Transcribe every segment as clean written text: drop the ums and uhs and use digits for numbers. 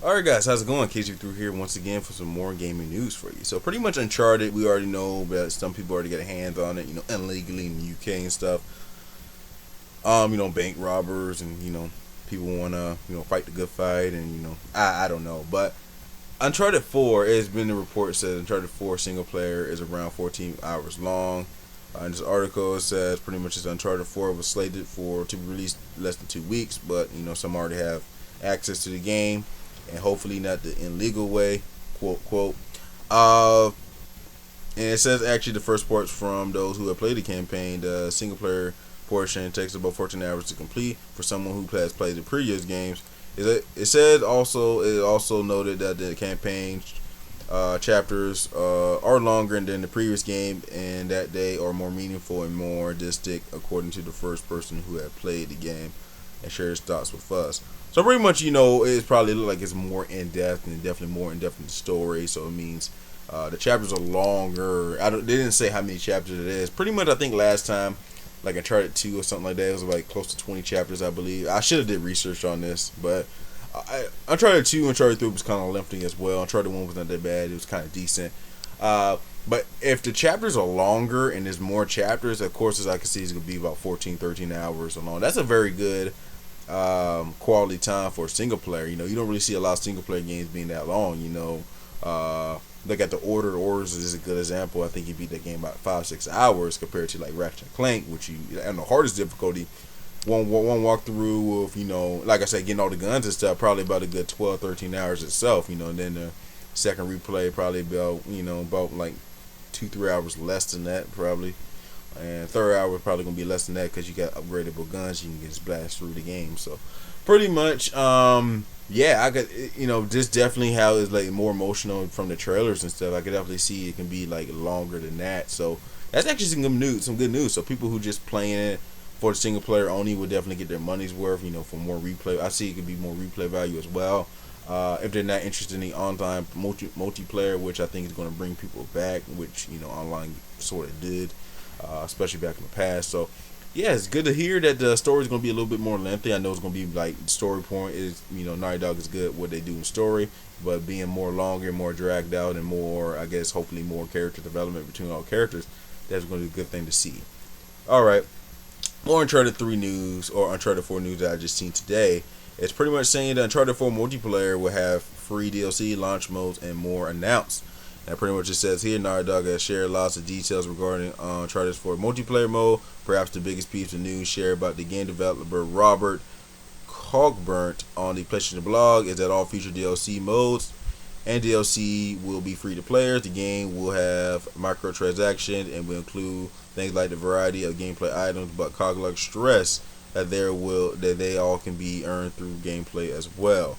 Alright guys, how's it going? KG through here once again for some more gaming news for you. So pretty much Uncharted, we already know that some people already got a hands on it, illegally in the UK and stuff. Bank robbers and, people wanna, fight the good fight and I don't know. But Uncharted 4, it's been a report says Uncharted 4 single player is around 14 hours long. In this article it says pretty much this Uncharted 4 was slated to be released less than 2 weeks, but some already have access to the game and hopefully not the illegal way, quote quote. Uh, and it says actually the first parts from those who have played the campaign, the single player portion takes about 14 hours to complete for someone who has played the previous games. It also noted that the campaign chapters are longer than the previous game and that they are more meaningful and more distinct according to the first person who had played the game and shared his thoughts with us. So pretty much, it's probably look like it's more in depth and definitely more in depth in the story. So it means the chapters are longer. They didn't say how many chapters it is. Pretty much, I think last time, like Uncharted 2 or something like that, it was like close to 20 chapters, I believe. I should have did research on this, but Uncharted 2, Uncharted 3 was kind of lengthy as well. Uncharted 1 was not that bad. It was kind of decent. But if the chapters are longer and there's more chapters, of course, as I can see, it's going to be about 14, 13 hours long. That's a very good quality time for a single player. You don't really see a lot of single player games being that long. Look at the Order. The Orders is a good example. I think you beat that game about 5-6 hours compared to like Ratchet and Clank, which on the hardest difficulty, one walkthrough of like I said, getting all the guns and stuff, probably about a good 12, 13 hours itself. And then the second replay probably about like 2-3 hours less than that probably. And third hour is probably gonna be less than that because you got upgradable guns. You can just blast through the game. So, pretty much, yeah, I could, just definitely how it's like more emotional from the trailers and stuff. I could definitely see it can be like longer than that. So that's actually some good news. Some good news. So people who just playing it for the single player only would definitely get their money's worth. For more replay. I see it could be more replay value as well. If they're not interested in the online multiplayer, which I think is going to bring people back, which online sort of did. Especially back in the past. So, yeah, it's good to hear that the story is going to be a little bit more lengthy. I know it's going to be like story point is, Naughty Dog is good what they do in story, but being more longer, more dragged out, and more, I guess, hopefully more character development between all characters, that's going to be a good thing to see. All right, more Uncharted 3 news or Uncharted 4 news that I just seen today. It's pretty much saying that Uncharted 4 multiplayer will have free DLC, launch modes, and more announced. And pretty much it says here, Naughty Dog has shared lots of details regarding Uncharted 4 multiplayer mode. Perhaps the biggest piece of news shared by the game developer Robert Cogburnt on the PlayStation blog is that all future DLC modes and DLC will be free to players. The game will have microtransactions and will include things like the variety of gameplay items, but Cogburnt stress that they all can be earned through gameplay as well.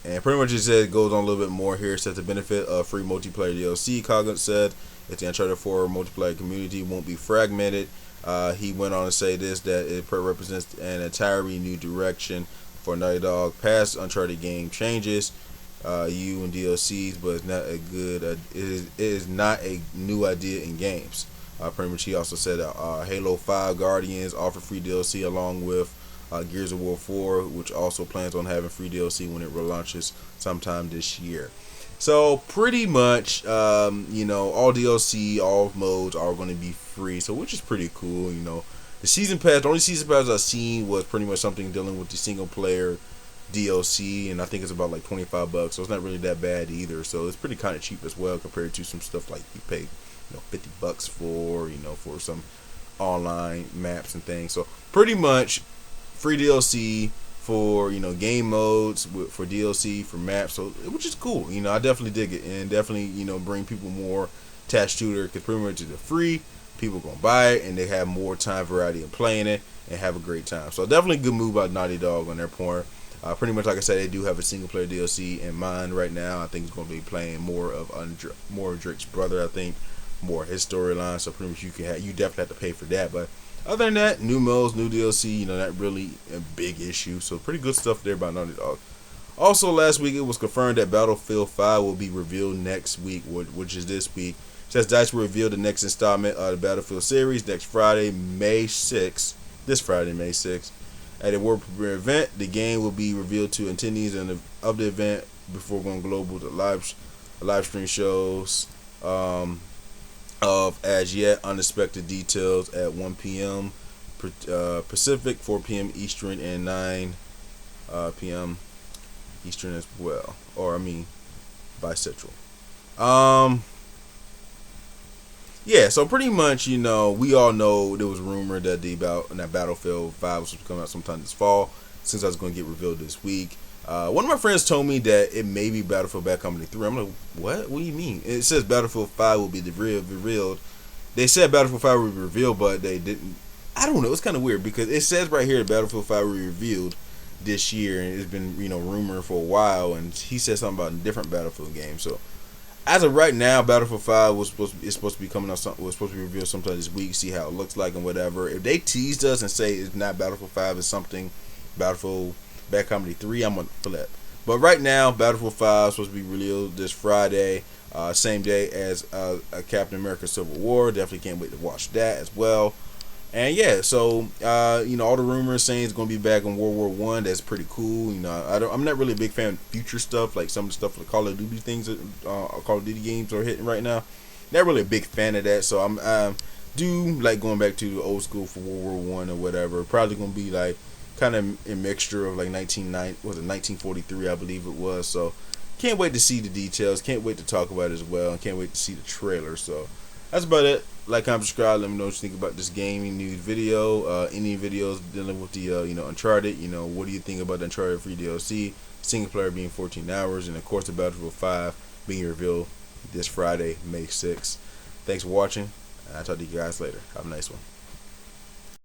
And pretty much it goes on a little bit more here. It says the benefit of free multiplayer DLC, Coggins said, if the Uncharted 4 multiplayer community won't be fragmented. He went on to say that it represents an entirely new direction for Naughty Dog. Past Uncharted game changes, and DLCs, but it's not a good. It is not a new idea in games. Pretty much he also said Halo 5 Guardians offer free DLC along with Gears of War 4, which also plans on having free DLC when it relaunches sometime this year. So pretty much, all DLC, all modes are going to be free. So which is pretty cool. The season pass, the only season pass I've seen was pretty much something dealing with the single player DLC, and I think it's about like $25. So it's not really that bad either. So it's pretty kind of cheap as well compared to some stuff like you pay, $50 for some online maps and things. So pretty much free DLC for game modes for DLC for maps, so which is cool. I definitely dig it and definitely bring people more attached to it because pretty much it's free. People gonna buy it and they have more time variety of playing it and have a great time. So definitely a good move by Naughty Dog on their point. Pretty much like I said, they do have a single player DLC in mind right now. I think it's gonna be playing more of Drake's brother. I think more his storyline. So pretty much you definitely have to pay for that, but other than that, new modes, new DLC, not really a big issue. So pretty good stuff there by Naughty Dog. Also, last week it was confirmed that Battlefield 5 will be revealed next week, which is this week. It says DICE will reveal the next installment of the Battlefield series next Friday, May 6th. This Friday, May 6th. At a world premiere event, the game will be revealed to attendees of the event before going global. The live stream shows of as yet unexpected details at 1 p.m. Pacific, 4 p.m. Eastern, and 9 p.m. Eastern as well. Or I mean, by Central. Yeah, so pretty much, we all know there was a rumor that that Battlefield 5 was supposed to come out sometime this fall, since I was going to get revealed this week. One of my friends told me that it may be Battlefield Bad Company 3. I'm like, what? What do you mean? It says Battlefield 5 will be revealed. They said Battlefield 5 will be revealed, but they didn't. I don't know. It's kind of weird because it says right here that Battlefield 5 will be revealed this year, and it's been rumored for a while. And he said something about a different Battlefield game. So as of right now, Battlefield 5 is supposed to be coming out. Was supposed to be revealed sometime this week. See how it looks like and whatever. If they teased us and say it's not Battlefield 5, it's something Battlefield Bad Company 3, I'm gonna flip. But right now, Battlefield 5 is supposed to be revealed this Friday, same day as Captain America: Civil War. Definitely can't wait to watch that as well. And yeah, so all the rumors saying it's gonna be back in World War One. That's pretty cool. I'm not really a big fan of future stuff, like some of the stuff the Call of Duty things that Call of Duty games are hitting right now. Not really a big fan of that. So I'm do like going back to the old school for World War One or whatever. Probably gonna be like kind of a mixture of like 1943, I believe it was. So can't wait to see the details. Can't wait to talk about it as well. And can't wait to see the trailer. So that's about it. Like, comment, subscribe. Let me know what you think about this gaming news video. Any videos dealing with the Uncharted. What do you think about the Uncharted free DLC? Single player being 14 hours, and of course the Battlefield 5 being revealed this Friday, May 6th. Thanks for watching. I'll talk to you guys later. Have a nice one.